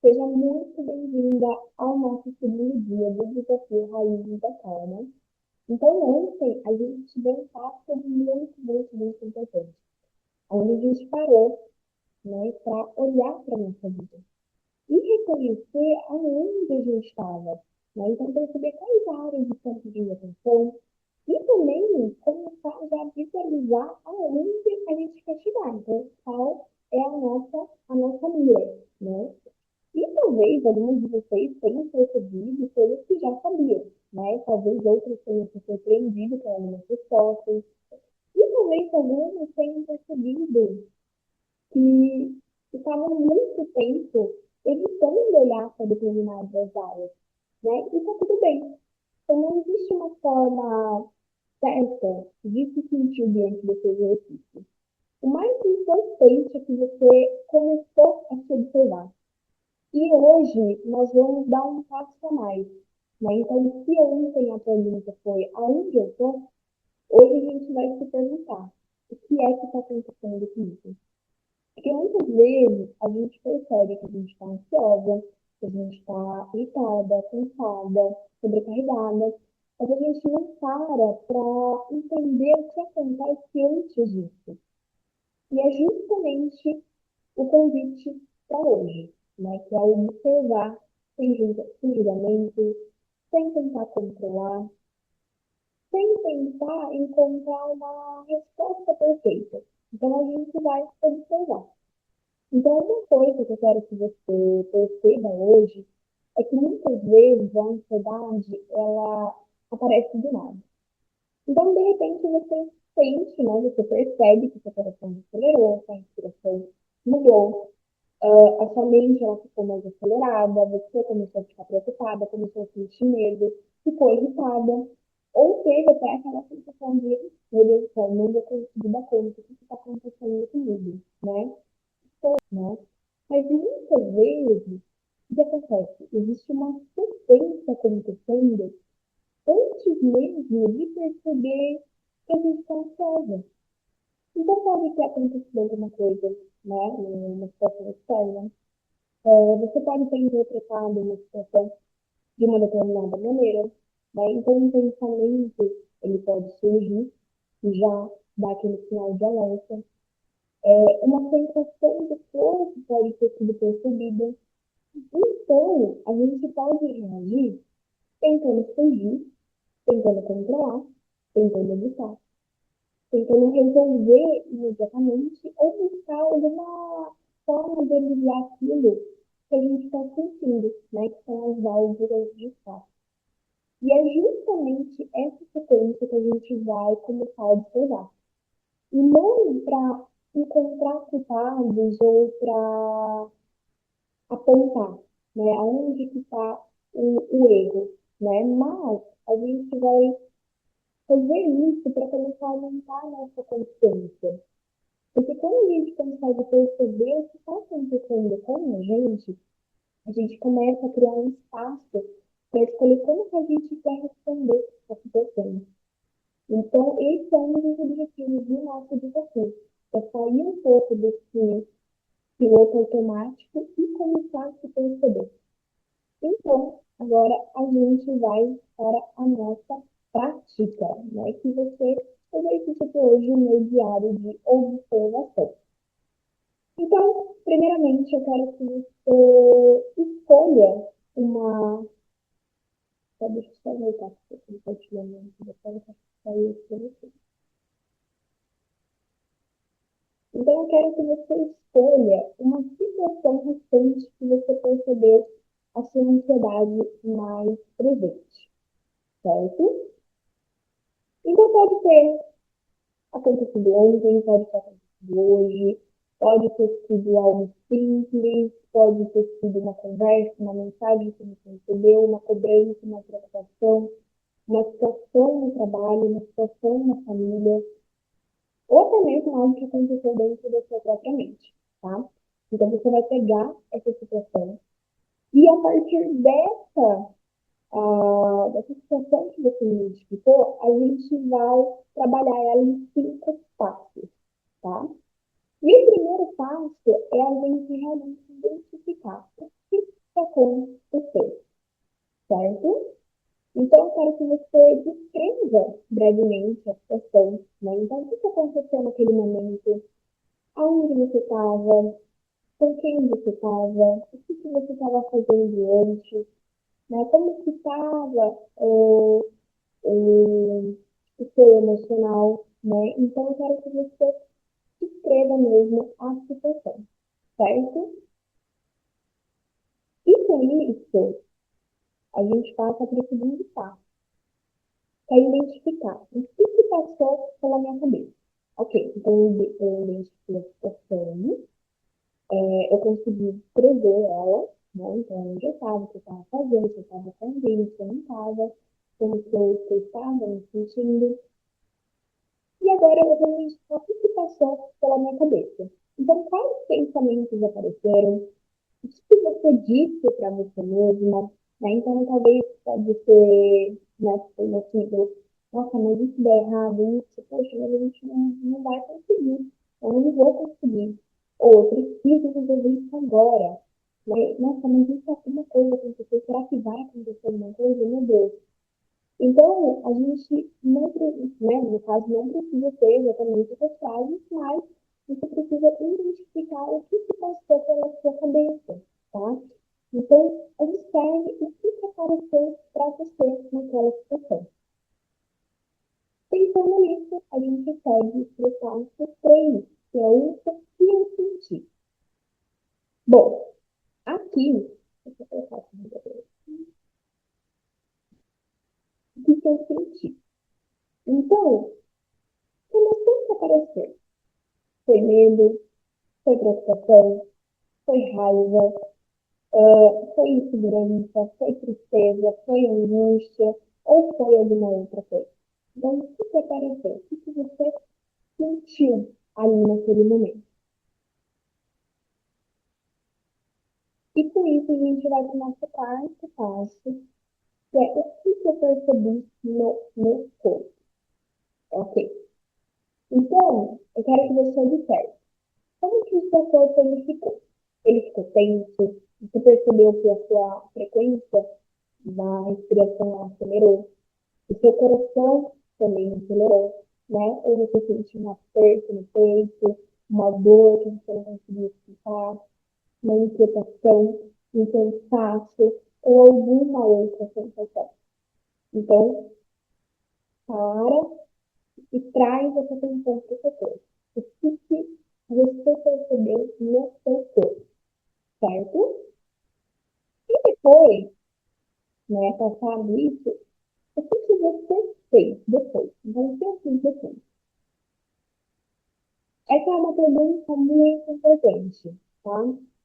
Seja muito bem-vinda ao nosso segundo dia do Desafio Raízes da Calma. Então, ontem a gente deu um passo muito importante, onde a gente parou, né, para olhar para a nossa vida e reconhecer aonde a gente estava, né? Então, perceber quais áreas de campo de atenção e também começar já a visualizar aonde a gente quer chegar. Então, qual é a nossa mira, né? E talvez alguns de vocês tenham percebido coisas que já sabiam, né? Talvez outros tenham se surpreendido com algumas respostas. E talvez alguns tenham percebido que estavam muito tempo evitando olhar para determinadas áreas, né? E tá tudo bem. Então não existe uma forma certa de se sentir diante desse exercício. O mais importante é que você começou a se observar. E hoje nós vamos dar um passo a mais, né? Então, se ontem a pergunta foi aonde eu estou, hoje a gente vai se perguntar o que é que está acontecendo comigo. Porque muitas vezes a gente percebe que a gente está ansiosa, que a gente está irritada, cansada, sobrecarregada, mas a gente não para entender o que acontece antes disso. E é justamente o convite para hoje, né? Que é observar sem julgamento, sem tentar controlar, sem tentar encontrar uma resposta perfeita. Então a gente vai observar. Então, uma coisa que eu quero que você perceba hoje é que muitas vezes a ansiedade ela aparece do nada. Então, de repente, você sente, né? Você percebe que seu coração acelerou, sua respiração mudou, a sua mente ela ficou mais acelerada, você começou a ficar preocupada, começou a sentir medo, ficou irritada, ou teve até aquela sensação de, meu Deus do céu, não vou conseguir dar conta, o que está acontecendo comigo, né? Mas muitas vezes, o que acontece? Existe uma sequência acontecendo antes mesmo de perceber que a gente está ansiosa. Então pode ter acontecido alguma coisa, né, numa situação externa. Você pode ter interpretado uma situação de uma determinada maneira, né? Então, um pensamento, ele pode surgir e já dar aquele sinal de alerta. Uma sensação do corpo pode ter sido percebida. Então, a gente pode reagir tentando fugir, tentando controlar, tentando evitar, tentando resolver imediatamente ou buscar alguma forma de aliviar aquilo que a gente está sentindo, né? Que são as válvulas de escape. E é justamente essa sequência que a gente vai começar a observar. E não para encontrar culpados ou para apontar, né, aonde que está o erro, né? Mas a gente vai fazer isso para começar a aumentar a nossa consciência. Porque quando a gente consegue perceber o que está acontecendo com a gente começa a criar um espaço para escolher como que a gente quer responder à situação. Então, esse é um dos objetivos do nosso desafio. É sair um pouco desse piloto automático e começar a se perceber. Então, agora a gente vai para a nossa prática, né? Que você exercita hoje o meu diário de observação. Então, primeiramente, eu quero que você escolha uma. Deixa eu só voltar para o compartilhamento da tela para sair aqui para você. Então, eu quero que você escolha uma situação recente que você percebeu a sua ansiedade mais presente, certo? Então, pode ter acontecido ontem, pode ter acontecido hoje, pode ter sido algo simples, pode ter sido uma conversa, uma mensagem que você recebeu, uma cobrança, uma preocupação, uma situação no trabalho, uma situação na família, ou até mesmo algo que aconteceu dentro da sua própria mente, tá? Então, você vai pegar essa situação e, a partir dessa situação que você identificou, a gente vai trabalhar ela em 5 passos, tá? E o primeiro passo é a gente realmente identificar o que com o seu, certo? Então, eu quero que você descreva brevemente a situação, né? Então, o que aconteceu naquele momento? Aonde você estava? Com quem você estava? O que você estava fazendo antes? Né? Como que estava o, o seu emocional, né? Então, eu quero que você descreva mesmo a situação, certo? E com isso, a gente passa para o segundo passo, que é identificar o que se passou pela minha cabeça. Ok, então eu identifiquei a situação, eu consegui escrever ela, né? Então eu já estava, o que eu estava fazendo, se eu estava com alguém, se eu não estava, como que eu estava me sentindo. E agora eu vou identificar o que se passou pela minha cabeça. Então, quais pensamentos apareceram? O que você disse para você mesma, né? Então, talvez pode ser, né, assim, nossa, mas isso dá errado, isso, poxa, mas a gente não vai conseguir, eu não vou conseguir. Ou, eu preciso resolver isso agora, né? Nossa, mas isso alguma coisa aconteceu, será que vai acontecer alguma coisa? Meu Deus. Então, a gente não, né, no caso, não precisa ter exatamente essas frases, mas você precisa identificar o que se passou pela sua cabeça, tá? Então, observe o que apareceu para você naquela situação. Pensando nisso, a gente segue para o passo 3, que é o que eu senti. Bom, aqui, deixa eu colocar aqui, o que eu senti. Então, começou a aparecer. Foi medo, foi preocupação, foi raiva, foi insegurança, foi tristeza, foi angústia ou foi alguma outra coisa. Então, o que apareceu? O que você sentiu ali naquele momento? E com isso a gente vai para o nosso quarto passo, que é o que eu percebi no meu corpo. Ok? Então, eu quero que você observe. Como que o seu corpo ele ficou? Ele ficou tenso? Você percebeu que a sua frequência da respiração acelerou? O seu coração também acelerou, né? Ou você sentiu um aperto no peito, uma dor que você não conseguia explicar, uma inquietação, um cansaço ou alguma outra sensação. Então, para e traz essa atenção para o seu corpo. O que você percebeu no seu corpo, certo? E depois, né, passado isso, o que você fez depois? Então, o que eu fiz depois? Essa é uma pergunta muito importante, tá?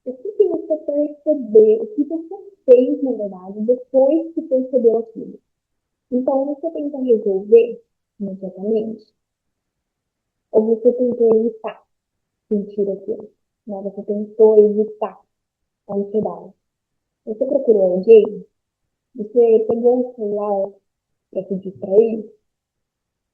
O que você percebeu, o que você fez, na verdade, depois que percebeu aquilo? Então, você tenta resolver imediatamente? Ou você tentou evitar sentir aquilo? Né? Você tentou evitar a ansiedade. Você procurou alguém? Você pegou o celular para pedir para ele?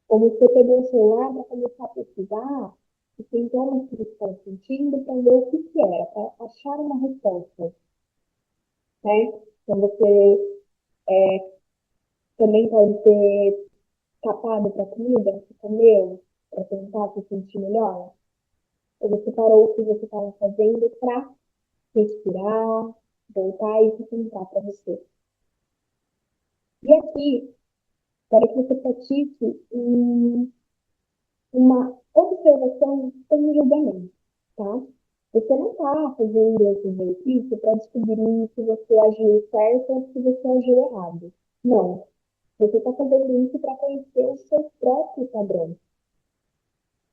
Ou você pegou o celular para começar a pesquisar os sintomas que você estava sentindo para ver o que que era, para achar uma resposta, né? Então você também pode ter escapado para comida, você comeu para tentar se sentir melhor. Ou você parou o que você estava fazendo para respirar, voltar e se concentrar para você. E aqui, quero que você pratique uma observação sem julgamento, tá? Você não está fazendo esse exercício para descobrir se você agiu certo ou se você agiu errado. Não. Você está fazendo isso para conhecer o seu próprio padrão.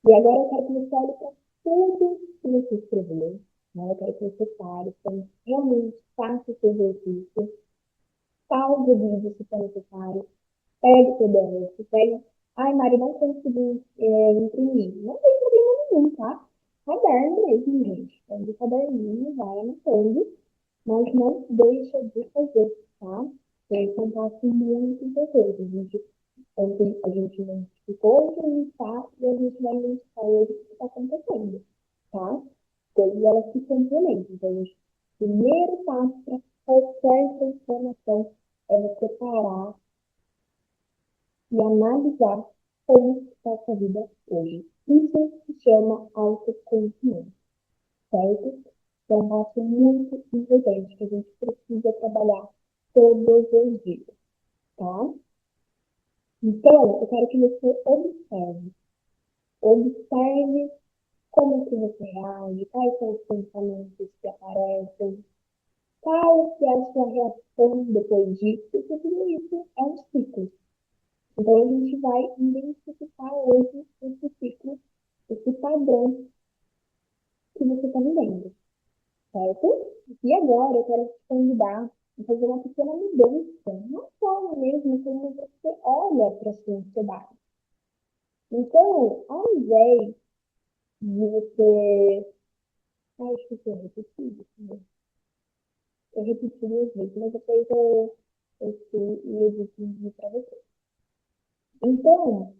E agora eu quero que você olhe para tudo que você escreveu. Né? Eu quero que você pare, então, realmente faça esse exercício, salve o vídeo se for necessário, pegue o PDF, pegue. Ai, Mari, não consegui imprimir. Não tem problema nenhum, tá? Caderno mesmo, gente. Pega o caderninho, vai anotando, mas não deixa de fazer, tá? Esse é um passo muito importante. Ontem a gente identificou onde a gente está e a gente vai identificar hoje o que está acontecendo, tá? Coisas elas se complementam. Então, a gente, primeiro passo para qualquer transformação é você parar e analisar como está a sua vida hoje. Isso se chama autoconhecimento, certo? É um passo muito importante que a gente precisa trabalhar todos os dias, tá? Então, eu quero que você observe. Observe como que você reage, quais são os pensamentos que aparecem, qual que é a sua reação depois disso, porque tudo isso é um ciclo. Então, a gente vai identificar hoje esse ciclo, esse padrão que você está vivendo, certo? E agora eu quero te convidar a fazer uma pequena mudança na forma mesmo como você olha para a sua ansiedade. Então, ao invés de você. Acho que eu repeti isso, né? Eu repeti duas vezes, mas depois eu edito para você. Então,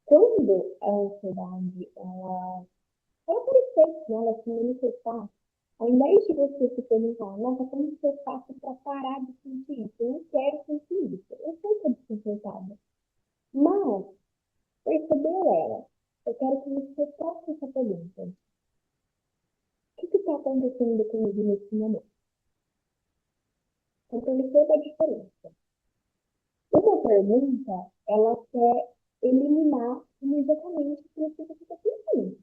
quando a ansiedade ela aparecer, né, ela se manifestar, ao invés de você se perguntar, nossa, como que eu faço para parar de sentir isso? Eu não quero sentir isso. Eu sei que é desconfortável. Mas, percebeu ela? Eu quero que você faça essa pergunta. O que está acontecendo comigo nesse momento? Então, perceba a diferença. Uma pergunta, ela quer eliminar imediatamente o que você está sentindo.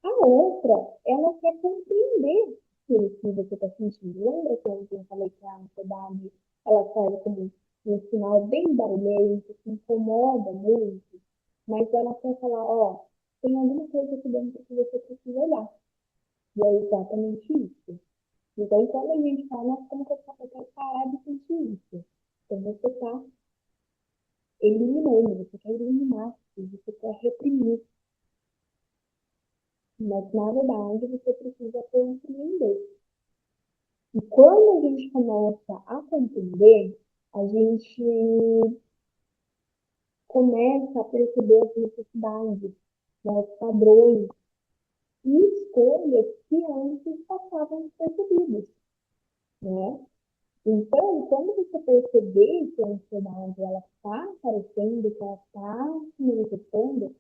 A outra, ela quer compreender aquilo que você está sentindo. Lembra que ontem eu falei que a ansiedade, ela serve como um sinal bem barulhento, que incomoda muito, mas ela quer falar, ó, tem alguma coisa aqui dentro que você precisa olhar. E é exatamente isso. Então, quando a gente fala, nossa, como que eu quero parar de sentir isso? Então, você está eliminando, você quer eliminar, você quer reprimir. Mas, na verdade, você precisa compreender. E quando a gente começa a compreender, a gente começa a perceber as necessidades, né, os padrões e escolhas que antes passavam despercebidos, né? Então, quando você perceber que a ansiedade ela está aparecendo, que ela está se manifestando,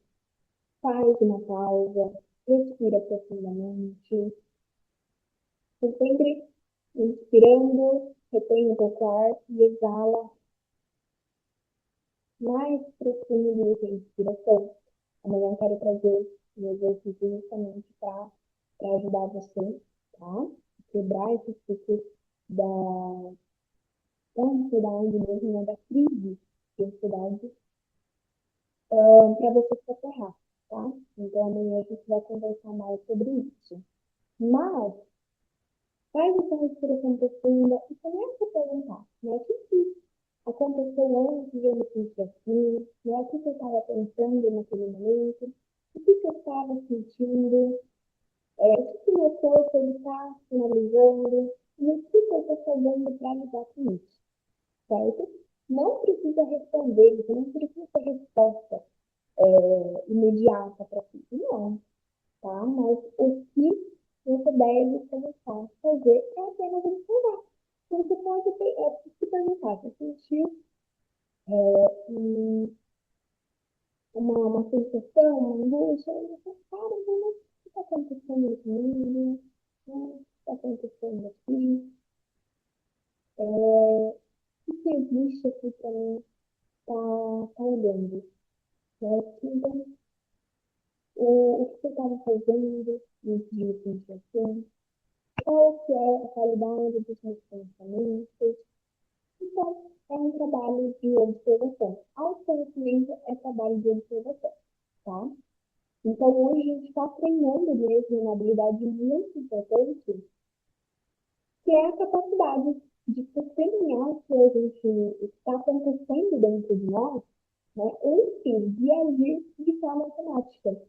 faz uma pausa, respira profundamente, você sempre inspirando, retém um pouco o ar e exala mais profundo que a inspiração. Amanhã eu quero trazer um exercício justamente para ajudar você, tá? Quebrar esse ciclo da, da ansiedade mesmo, né? Da crise de ansiedade, para você se aterrar, tá? Então amanhã a gente vai conversar mais sobre isso. Mas faz essa respiração profunda e começa a perguntar, né? O que aconteceu antes de eu me sentir assim? Né? O que eu estava pensando naquele momento? O que eu estava sentindo? O que meu corpo está sinalizando? E o que eu estou fazendo para lidar com isso? Certo? Não precisa responder, você não precisa ter resposta imediata para tudo, não, tá? Mas o que você deve começar a fazer é apenas observar. Então, você pode se perguntar, você sentiu um, uma sensação, uma angústia, e você para, mas o que está acontecendo comigo? O que está acontecendo aqui? O que existe aqui para mim tá olhando? Né? Então, o que você estava fazendo antes de me sentir assim? Qual que é a qualidade dos meus pensamentos? Então, é um trabalho de observação. Autoconhecimento é trabalho de observação, tá? Então, hoje a gente está treinando mesmo uma habilidade muito importante, que é a capacidade de testemunhar o que a gente está acontecendo dentro de nós, né, antes de agir de forma automática.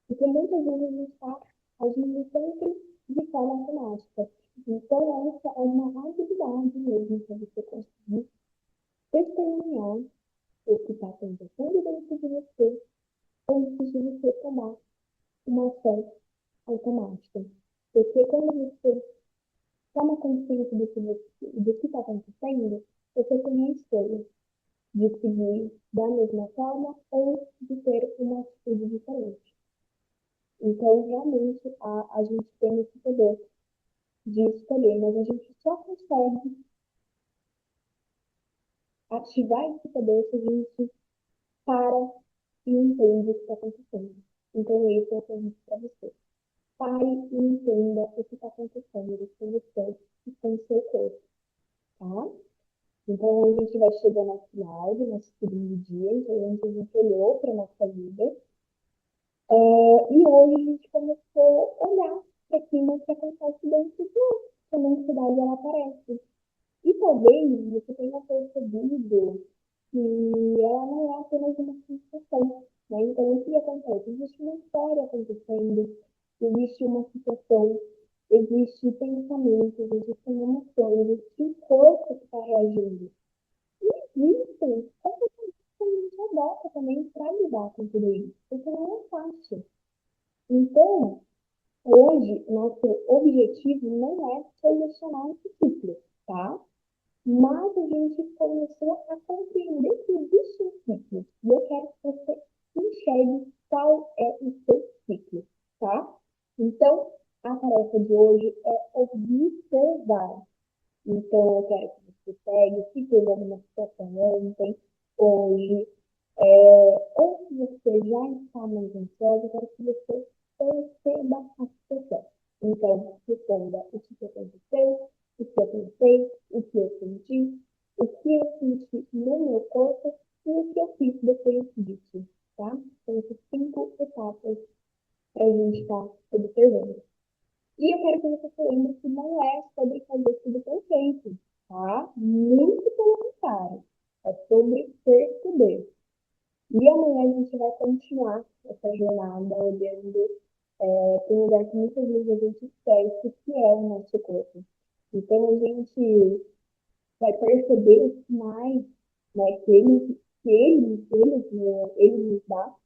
Porque muitas vezes a gente está agindo sempre de forma automática. Então, essa é uma habilidade mesmo para você conseguir testemunhar o que está acontecendo dentro de você antes de você tomar uma ação automática. Porque quando você toma consciência do que está acontecendo, você tem a escolha de seguir da mesma forma ou de ter uma atitude diferente. Então, realmente, a gente tem esse poder de escolher, mas a gente só consegue ativar esse poder se a gente para e entende o que está acontecendo. Então, esse é o convite para você. Pare e entenda o que está acontecendo com você e com o seu corpo, tá? Então, a gente vai chegando ao final do nosso segundo dia, então, onde a gente olhou para a nossa vida. E hoje a gente começou a olhar para aquilo que acontece dentro de nós, quando a ansiedade ela aparece. E talvez você tenha percebido que ela não é apenas uma sensação, né? Então, o que acontece? Existe uma história acontecendo, existe uma situação, existe pensamentos, existem emoções, existe um corpo que está reagindo. E existem essas coisas que a gente adota também para lidar com tudo isso, porque não é fácil. Então, hoje, nosso objetivo não é solucionar esse ciclo, tá? Mas a gente começou a compreender que existe um ciclo. E eu quero que você enxergue qual é o seu ciclo, tá? Então, a tarefa de hoje é observar. Então, eu quero que você pegue, se teve alguma situação ontem, hoje, ou se você já está mais ansiosa, eu quero que você perceba a situação. Então, responda o que aconteceu, o que eu pensei, o que eu senti, o que eu senti no meu corpo e o que eu fiz depois disso, tá? São essas 5 etapas para a gente estar observando. E eu quero que você se lembre que não é sobre fazer tudo perfeito, tá? Muito pelo contrário. É sobre perceber. E amanhã a gente vai continuar essa jornada olhando para um lugar que muitas vezes a gente esquece que é o nosso corpo. Então a gente vai perceber os sinais, né, ele nos dá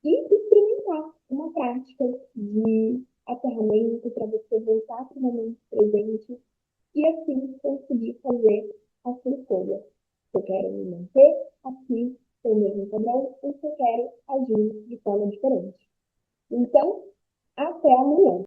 e experimentar uma prática de aterramento para você voltar para o momento presente e assim conseguir fazer a sua escolha. Se eu quero me manter aqui, com o mesmo padrão, ou se eu quero agir de forma diferente. Então, até amanhã.